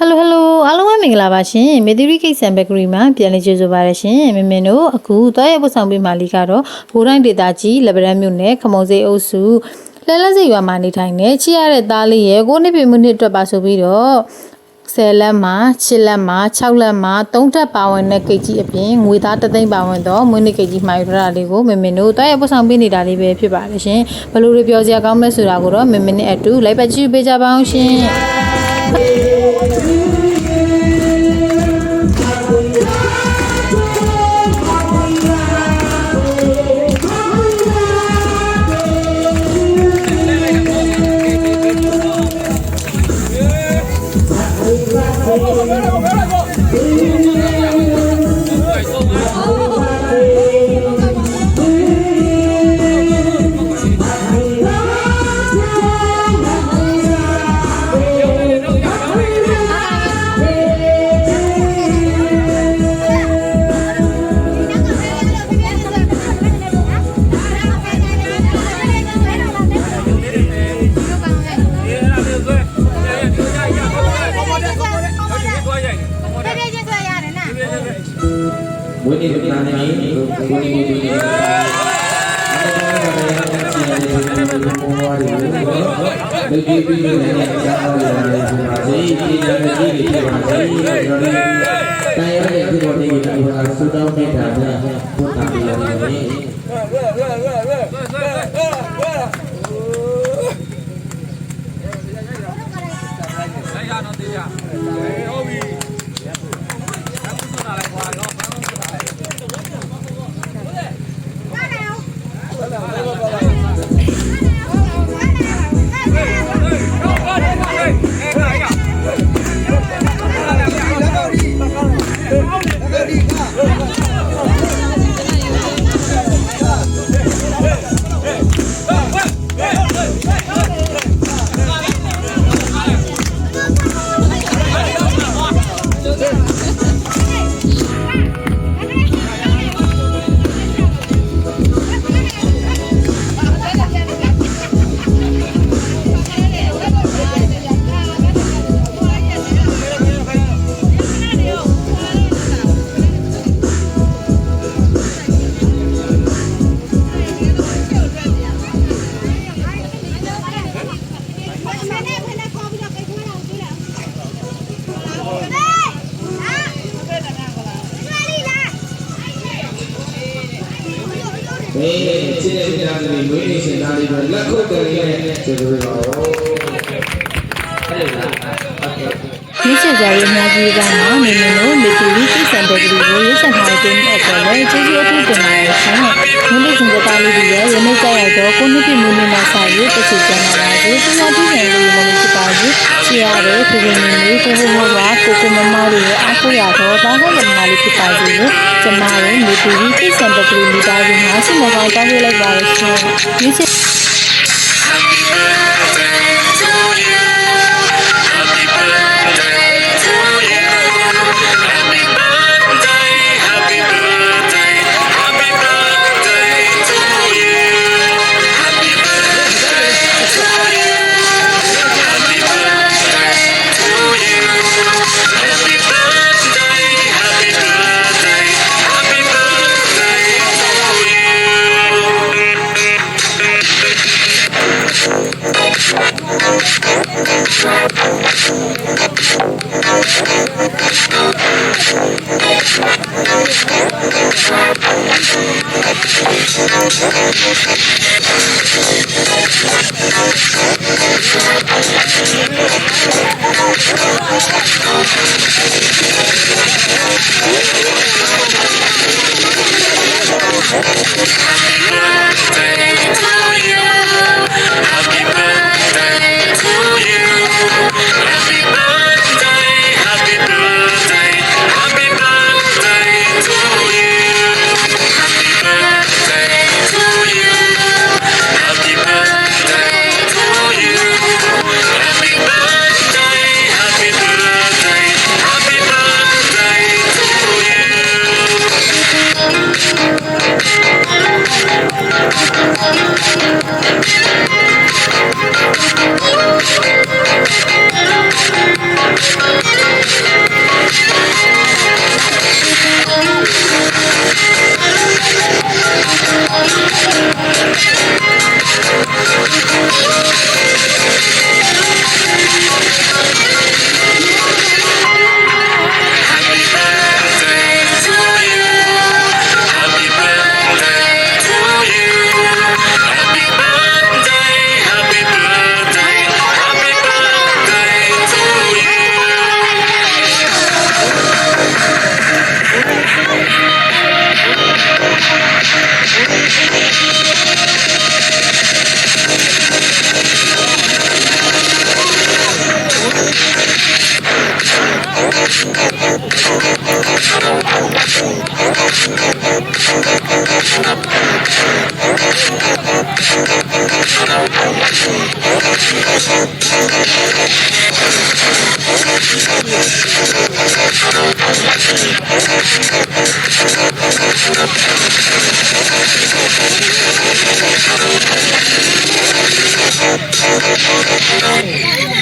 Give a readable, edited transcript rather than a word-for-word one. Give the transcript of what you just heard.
Hello အားလုံးပဲမင်္ဂလာပါရှင် Mediri Cake and Bakery မှာပြန်လည်ကြိုဆိုပါရရှင်မင်းမင်းတို့အခုသွားရပို့ဆောင်ပေးမှလေးကတော့ဘိုးတိုင်းဒေသကြီးလက်ဗရန်မြို့နယ်ခမုံစိတ်အုပ်စုလဲလက်စိတ်ရွာမှာနေထိုင်နေချစ်ရတဲ့သားလေးရဲ့ကိုနှစ်ပြည့်မှုနှစ်အတွက်ပါဆိုပြီးတော့10လက်မှာ8လက်မှာ6လက်မှာ3ထပ်ပါဝင်တဲ့ကိတ်ကြီးအပြင်ငွေသား3သိန်းပါဝင်တော့မွေးနေ့ကိတ်ကြီးမှာယူထားတာလေးကိုမင်းမင်းတို့သွားရပို့ဆောင်ပေးနေတာလေးပဲဖြစ်ပါတယ်ရှင်ဘလို့တွေပြောစရာကောင်းမဲ့ဆိုတာကိုတော့မင်းမင်းနဲ့အတူလိုက်ပါကြည့်ပေးကြပါအောင်ရှင်ဝိနည်းပြန်နေဝိနည်းဒီဘယ်ဒီပြီးနေတဲ့ကြားရတဲ့ဒီမှာဒီဒီကြတဲ့ဒီတွေပါဒီတိုင်းရတဲ့ဒီလိုတွေကဆူတောင်းနေတာကဘုရားတရားတွေချစ်တဲ့တရားတွေမွေးနေ့ရှင်သားတွေလက်ခုပ်တယ်ရဲ့ကျေးဇူးပါဒီချက်ကြရေးအများကြီးကမှနေနေလို့မေတူရီစိတ်ဆန်တဲ့ကလေးကိုရွေးချယ်ထားတဲ့အတွက်လည်းကျေးဇူးအထူးတင်ပါတယ်ရှင်။မင်းတို့စံသားလေးတွေရဲ့ရမေကြရတော့ကိုနှစ်ပြည့်မွေးနေ့မှာစာရေးတစ်ချက်ကျန်လာတယ်။တရားတူးတယ်လို့မလို့ဖြစ်ပါဘူး။ရှေ့ရတယ်ပြည်ပြည်နေကိုကိုမောကကိုမမတွေအားကိုရတော့တာဟောလည်းမလေးဖြစ်ပါစေလို့ကျမတို့မေတူရီစိတ်ဆန်တဲ့ကလေးမိသားစုမှာစိတ်မကောင်းတောင်းပေးလိုက်ပါရရှင်။ဒီချက် Thank you.